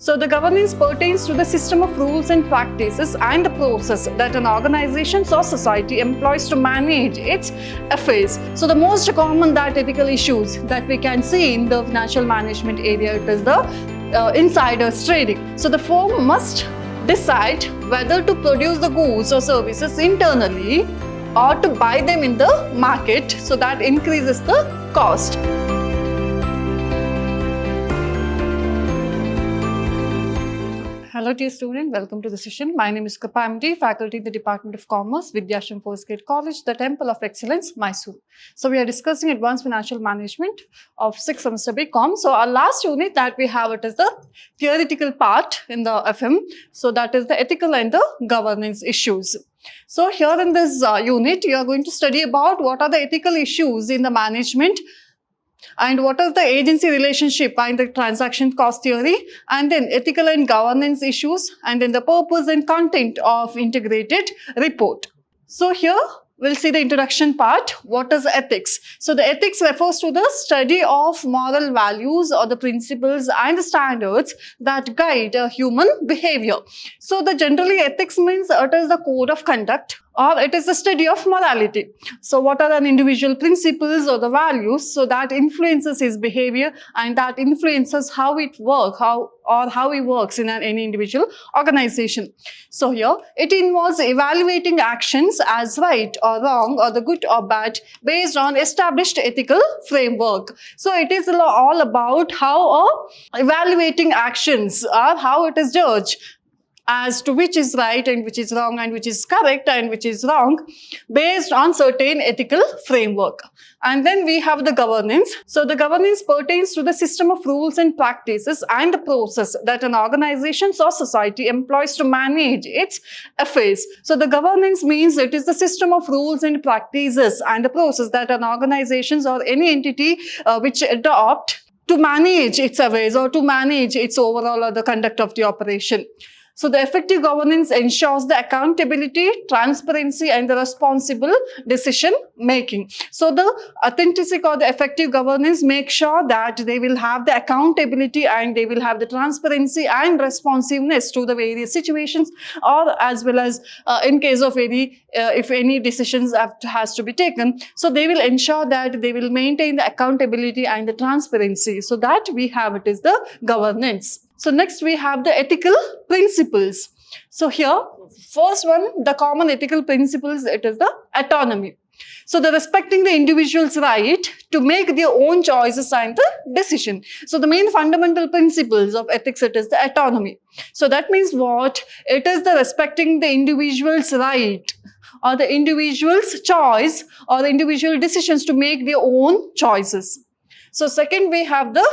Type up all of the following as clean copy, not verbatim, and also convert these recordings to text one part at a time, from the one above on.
So the governance pertains to the system of rules and practices and the process that an organization or society employs to manage its affairs. So the most common ethical issues that we can see in the financial management area, it is the insiders trading. So the firm must decide whether to produce the goods or services internally or to buy them in the market, so that increases the cost. Hello dear student, welcome to the session. My name is Kripa MD, faculty in the Department of Commerce, Vidyashram Postgrad College, the Temple of Excellence, Mysore. So we are discussing advanced financial management of 6th semester BCom. So our last unit that we have, it is the theoretical part in the FM. So that is the ethical and the governance issues. So here in this unit, you are going to study about what are the ethical issues in the management, and what is the agency relationship and the transaction cost theory, and then ethical and governance issues, and then the purpose and content of integrated report. So here we'll see the introduction part. What is ethics? So the ethics refers to the study of moral values or the principles and the standards that guide human behavior. So the generally ethics means it is the code of conduct, or it is the study of morality. So what are the individual principles or the values, so that influences his behavior and that influences how it works, how he works in any individual organization. So here it involves evaluating actions as right or wrong or the good or bad based on established ethical framework. So it is all about how evaluating actions or how it is judged as to which is right and which is wrong and which is correct and which is wrong based on certain ethical framework. And then we have the governance. So the governance pertains to the system of rules and practices and the process that an organization or society employs to manage its affairs. So the governance means it is the system of rules and practices and the process that an organization or any entity which adopt to manage its affairs or to manage its overall or the conduct of the operation. So the effective governance ensures the accountability, transparency, and the responsible decision making. So the authentic or the effective governance makes sure that they will have the accountability and they will have the transparency and responsiveness to the various situations, or as well as in case of if any decisions has to be taken. So they will ensure that they will maintain the accountability and the transparency. So that we have it is the governance. So next we have the ethical principles. So here, first one, the common ethical principles, it is the autonomy. So the respecting the individual's right to make their own choices and the decision. So the main fundamental principles of ethics, it is the autonomy. So that means what? It is the respecting the individual's right or the individual's choice or the individual decisions to make their own choices. So second, we have the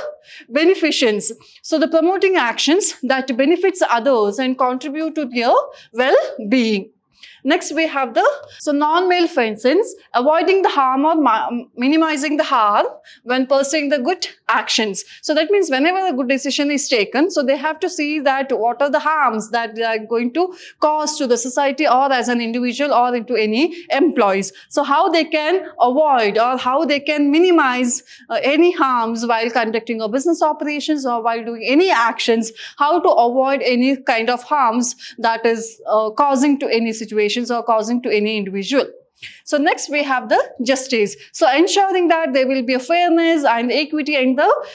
beneficence. So the promoting actions that benefits others and contribute to their well-being. Next, we have the non-malfeasance, avoiding the harm or minimizing the harm when pursuing the good actions. So that means whenever a good decision is taken, so they have to see that what are the harms that they are going to cause to the society or as an individual or into any employees. So how they can avoid or how they can minimize any harms while conducting a business operations or while doing any actions, how to avoid any kind of harms that is causing to any situation or causing to any individual. So next we have the justice. So ensuring that there will be a fairness and equity and the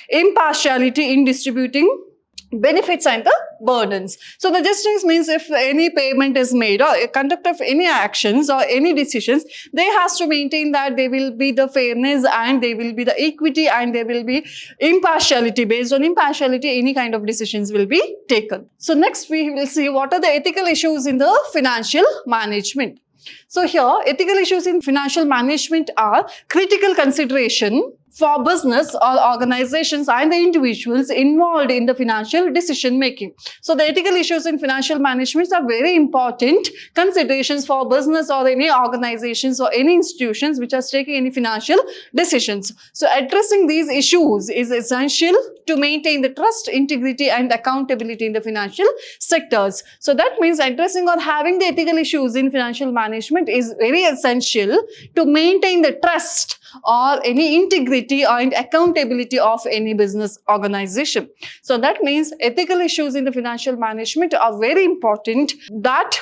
impartiality in distributing benefits and the burdens. So the justice means if any payment is made or conduct of any actions or any decisions, they has to maintain that there will be the fairness and there will be the equity and there will be impartiality. Based on impartiality, any kind of decisions will be taken. So next we will see what are the ethical issues in the financial management. So here, ethical issues in financial management are critical consideration for business or organizations and the individuals involved in the financial decision making. So the ethical issues in financial management are very important considerations for business or any organizations or any institutions which are taking any financial decisions. So addressing these issues is essential to maintain the trust, integrity and accountability in the financial sectors. So that means addressing or having the ethical issues in financial management is very essential to maintain the trust or any integrity integrity and accountability of any business organization. So that means ethical issues in the financial management are very important. That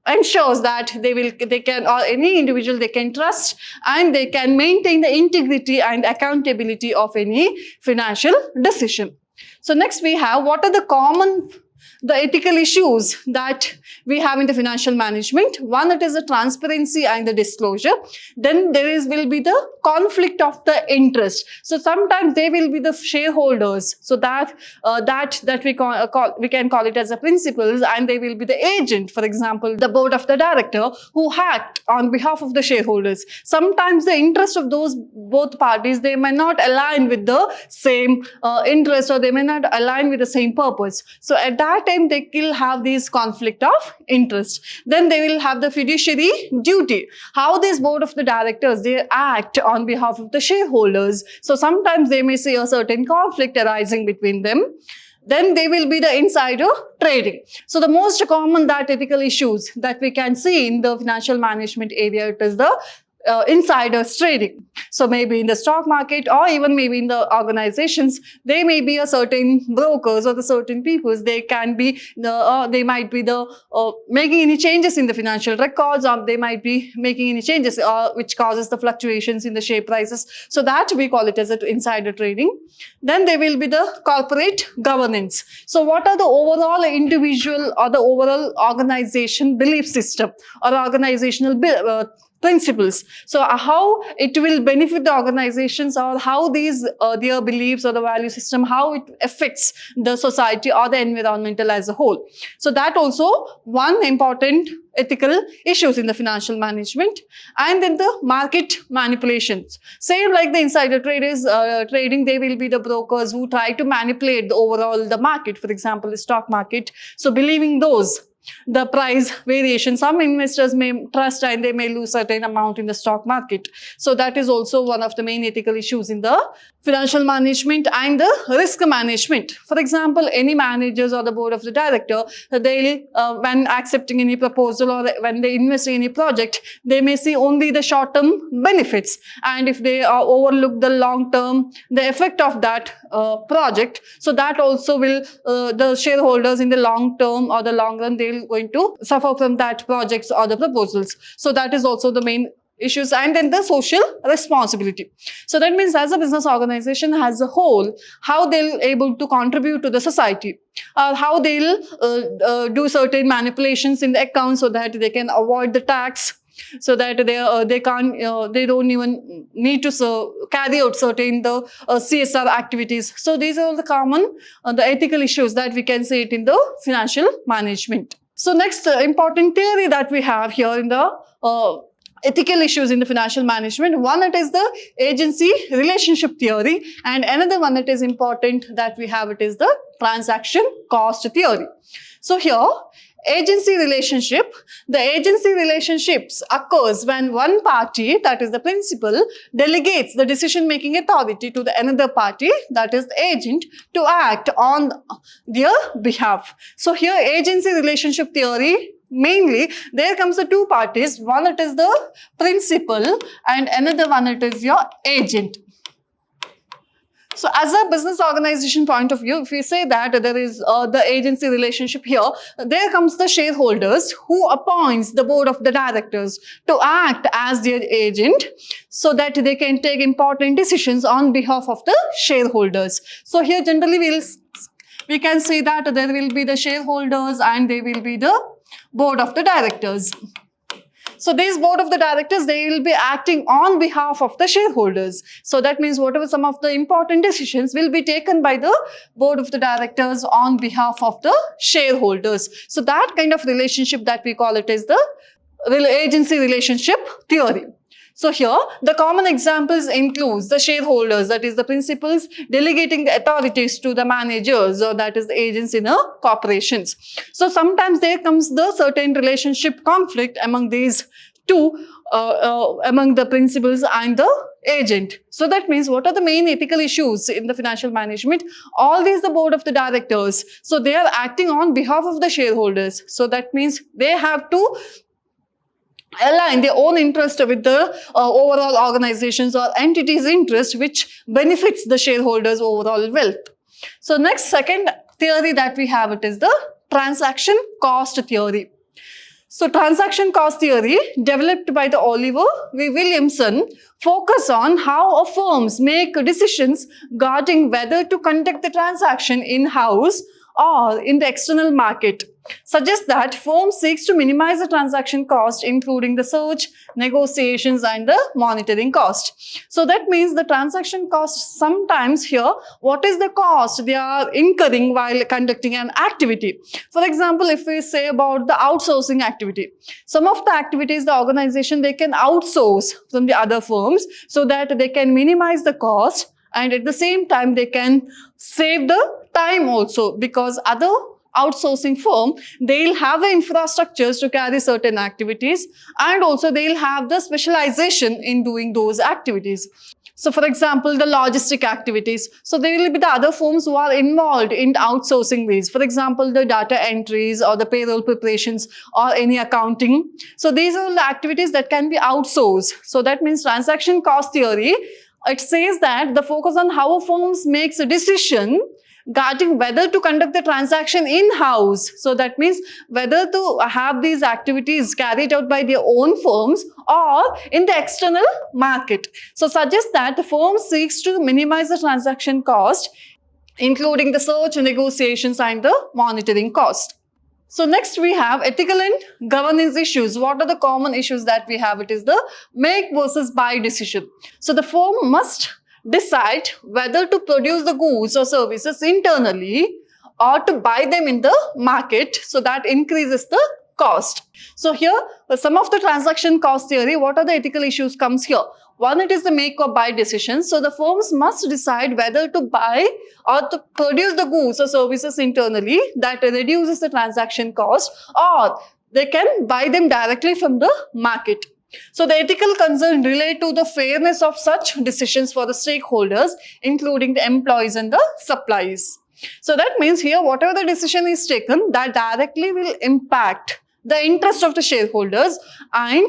ensures that they can, or any individual they can trust, and they can maintain the integrity and accountability of any financial decision. So next we have, what are the ethical issues that we have in the financial management? One, it is the transparency and the disclosure. Then will be the conflict of the interest. So sometimes they will be the shareholders. So that we can call it as the principals, and they will be the agent. For example, the board of the director who act on behalf of the shareholders. Sometimes the interest of those both parties, they may not align with the same interest, or they may not align with the same purpose. So at that time, they will have this conflict of interest. Then they will have the fiduciary duty. How this board of the directors, they act on behalf of the shareholders. So sometimes they may see a certain conflict arising between them. Then they will be the insider trading. So the most common ethical issues that we can see in the financial management area, it is the insiders trading. So maybe in the stock market, or even maybe in the organizations, they may be a certain brokers or the certain peoples. They can be they might be making any changes in the financial records, or they might be making any changes which causes the fluctuations in the share prices. So that we call it as insider trading. Then there will be the corporate governance. So what are the overall individual or the overall organization belief system or organizational principles? So how it will benefit the organizations, or how these their beliefs or the value system, how it affects the society or the environmental as a whole. So that also one important ethical issues in the financial management. And then the market manipulations. Same like the insider traders trading, they will be the brokers who try to manipulate the market, for example, the stock market. So believing the price variation, some investors may trust and they may lose certain amount in the stock market. So that is also one of the main ethical issues in the financial management. And the risk management. For example, any managers or the board of the director, they'll when accepting any proposal or when they invest in any project, they may see only the short-term benefits, and if they overlook the long-term, the effect of that project, so that also will the shareholders in the long term or the long run, they're going to suffer from that projects or the proposals. So that is also the main issues. And then the social responsibility. So that means as a business organization as a whole, how they'll able to contribute to the society, how they'll do certain manipulations in the accounts so that they can avoid the tax, so that they don't even need to carry out certain CSR activities. So these are the common the ethical issues that we can see it in the financial management. So next important theory that we have here in the ethical issues in the financial management. One, it is the agency relationship theory, and another one that is important that we have, it is the transaction cost theory. So here, agency relationship. The agency relationships occurs when one party, that is the principal, delegates the decision-making authority to the another party, that is the agent, to act on their behalf. So here, agency relationship theory, mainly there comes the two parties. One, it is the principal, and another one, it is your agent. So as a business organization point of view, if we say that there is the agency relationship here, there comes the shareholders who appoints the board of the directors to act as their agent so that they can take important decisions on behalf of the shareholders. So here generally we can say that there will be the shareholders and there will be the board of the directors. So this board of the directors, they will be acting on behalf of the shareholders. So that means whatever some of the important decisions will be taken by the board of the directors on behalf of the shareholders. So that kind of relationship that we call it is the agency relationship theory. So here, the common examples includes the shareholders, that is the principals, delegating the authorities to the managers, or that is the agents in corporations. So sometimes there comes the certain relationship conflict among these two, among the principals and the agent. So that means what are the main ethical issues in the financial management? All these the board of the directors. So they are acting on behalf of the shareholders. So that means they have to align their own interest with the overall organizations or entities' interest, which benefits the shareholders' overall wealth. So next, second theory that we have, it is the transaction cost theory. So transaction cost theory, developed by the Oliver V. Williamson, focus on how firms make decisions regarding whether to conduct the transaction in-house or in the external market. Suggests that firms seeks to minimize the transaction cost, including the search, negotiations, and the monitoring cost. So that means the transaction cost sometimes here, what is the cost they are incurring while conducting an activity? For example, if we say about the outsourcing activity, some of the activities the organization they can outsource from the other firms so that they can minimize the cost, and at the same time they can save the time also, because other outsourcing firm, they'll have the infrastructures to carry certain activities, and also they'll have the specialization in doing those activities. So for example, the logistic activities. So there will be the other firms who are involved in outsourcing these. For example, the data entries or the payroll preparations or any accounting. So these are the activities that can be outsourced. So that means transaction cost theory, it says that the focus on how firms makes a decision regarding whether to conduct the transaction in-house. So that means whether to have these activities carried out by their own firms or in the external market. So suggests that the firm seeks to minimize the transaction cost, including the search, negotiations, and the monitoring cost. So next we have ethical and governance issues. What are the common issues that we have? It is the make versus buy decision. So the firm must decide whether to produce the goods or services internally or to buy them in the market, so that increases the cost. So here, some of the transaction cost theory, what are the ethical issues comes here? One, it is the make or buy decision. So the firms must decide whether to buy or to produce the goods or services internally, that reduces the transaction cost, or they can buy them directly from the market. So the ethical concerns relate to the fairness of such decisions for the stakeholders, including the employees and the suppliers. So that means here, whatever the decision is taken, that directly will impact the interest of the shareholders and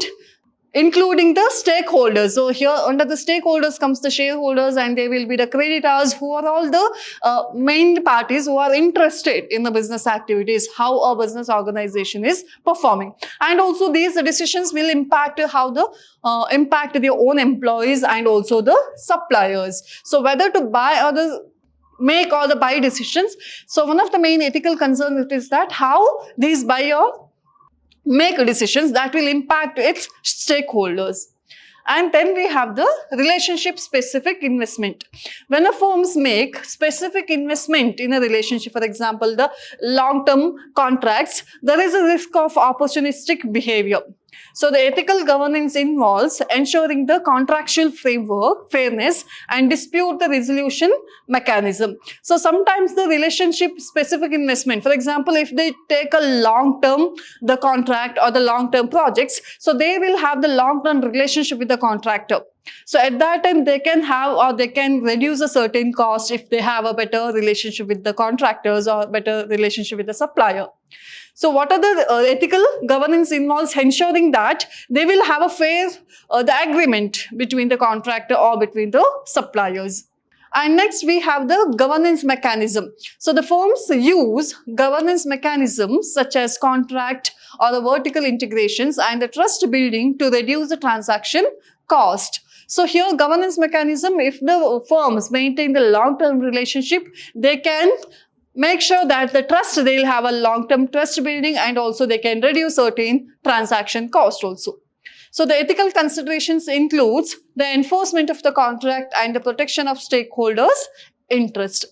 including the stakeholders. So here under the stakeholders comes the shareholders, and they will be the creditors, who are all the main parties who are interested in the business activities, how a business organization is performing. And also these decisions will impact how the impact their own employees and also the suppliers. So whether to buy or the make or the buy decisions. So one of the main ethical concerns is that how these buy or make decisions that will impact its stakeholders. And then we have the relationship specific investment. When a firms make specific investment in a relationship, for example, the long-term contracts, there is a risk of opportunistic behavior. So the ethical governance involves ensuring the contractual framework, fairness, and dispute the resolution mechanism. So sometimes the relationship specific investment, for example, if they take a long-term, the contract or the long-term projects, so they will have the long-term relationship with the contractor. So at that time, they can have or they can reduce a certain cost if they have a better relationship with the contractors or better relationship with the supplier. So what are the ethical governance involves ensuring that they will have a fair the agreement between the contractor or between the suppliers. And next we have the governance mechanism. So the firms use governance mechanisms such as contract or the vertical integrations and the trust building to reduce the transaction cost. So here governance mechanism, if the firms maintain the long-term relationship, they can make sure that the trust, they'll have a long-term trust building, and also they can reduce certain transaction cost also. So the ethical considerations includes the enforcement of the contract and the protection of stakeholders' interest.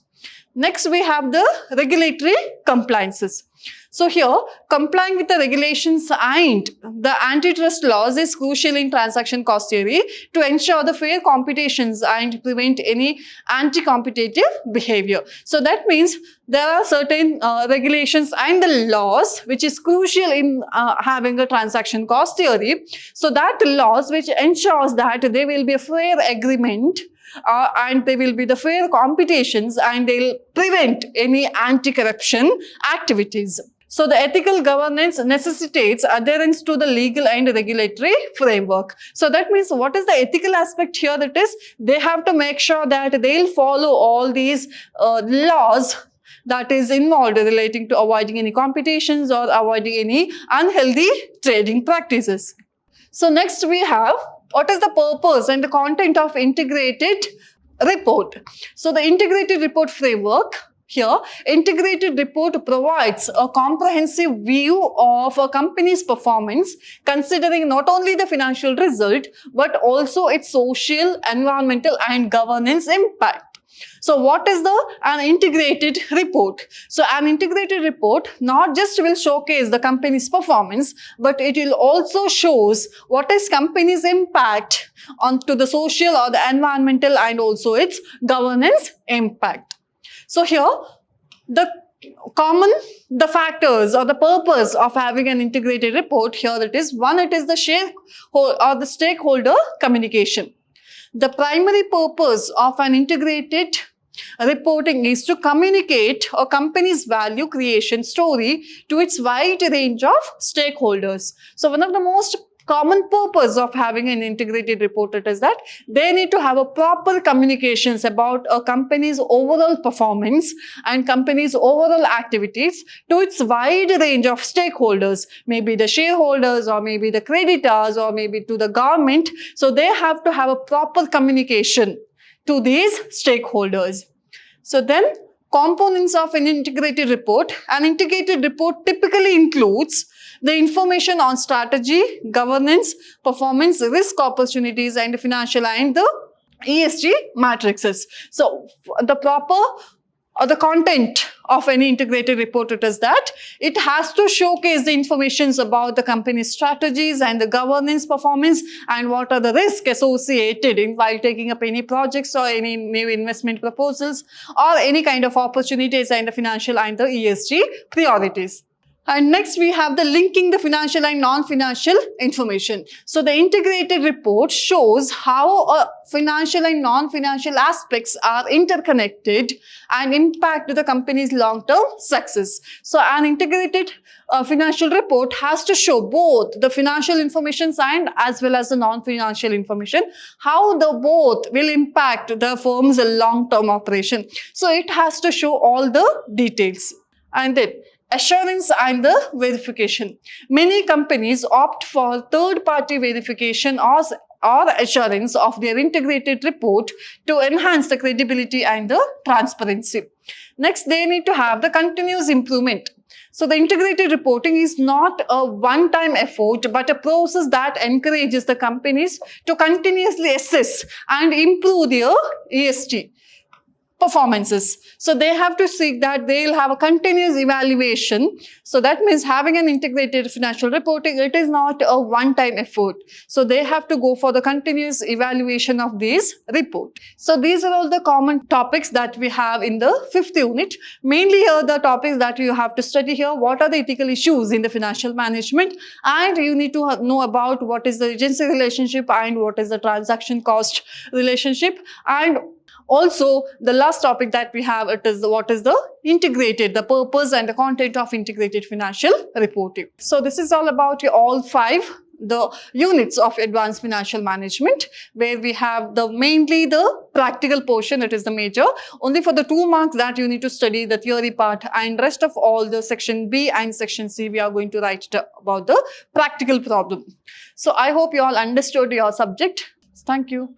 Next, we have the regulatory compliances. So here, complying with the regulations and the antitrust laws is crucial in transaction cost theory to ensure the fair competitions and prevent any anti-competitive behavior. So that means there are certain regulations and the laws which is crucial in having a transaction cost theory. So that laws which ensures that there will be a fair agreement and there will be the fair competitions, and they'll prevent any anti-corruption activities. So the ethical governance necessitates adherence to the legal and regulatory framework. So that means what is the ethical aspect here? That is, they have to make sure that they'll follow all these laws that is involved relating to avoiding any competitions or avoiding any unhealthy trading practices. So next we have what is the purpose and the content of integrated report. So the integrated report framework, here, integrated report provides a comprehensive view of a company's performance, considering not only the financial result, but also its social, environmental, and governance impact. So what is an integrated report? So an integrated report not just will showcase the company's performance, but it will also shows what is company's impact onto the social or the environmental and also its governance impact. So here, the factors or the purpose of having an integrated report, here it is, one, it is the stakeholder communication. The primary purpose of an integrated reporting is to communicate a company's value creation story to its wide range of stakeholders. So one of the most common purpose of having an integrated report is that they need to have a proper communications about a company's overall performance and company's overall activities to its wide range of stakeholders, maybe the shareholders or maybe the creditors or maybe to the government. So they have to have a proper communication to these stakeholders. So then, components of an integrated report. An integrated report typically includes the information on strategy, governance, performance, risk opportunities, and financial and the ESG matrices. So the content of any integrated report, it is that it has to showcase the information about the company's strategies and the governance performance and what are the risks associated in while taking up any projects or any new investment proposals or any kind of opportunities and the financial and the ESG priorities. And next we have the linking the financial and non-financial information. So the integrated report shows how financial and non-financial aspects are interconnected and impact the company's long-term success. So an integrated financial report has to show both the financial information and as well as the non-financial information, how the both will impact the firm's long-term operation. So it has to show all the details. And then assurance and the verification. Many companies opt for third-party verification or assurance of their integrated report to enhance the credibility and the transparency. Next, they need to have the continuous improvement. So the integrated reporting is not a one-time effort, but a process that encourages the companies to continuously assess and improve their ESG performances. So they have to seek that they'll have a continuous evaluation. So that means having an integrated financial reporting, it is not a one-time effort. So they have to go for the continuous evaluation of this report. So these are all the common topics that we have in the 5th unit. Mainly here the topics that you have to study here, what are the ethical issues in the financial management, and you need to know about what is the agency relationship and what is the transaction cost relationship. And also, the last topic that we have, it is what is the purpose and the content of integrated financial reporting. So this is all about all 5 the units of advanced financial management, where we have mainly the practical portion, it is the major. Only for the 2 marks that you need to study the theory part, and rest of all the section B and section C, we are going to write about the practical problem. So I hope you all understood your subject. Thank you.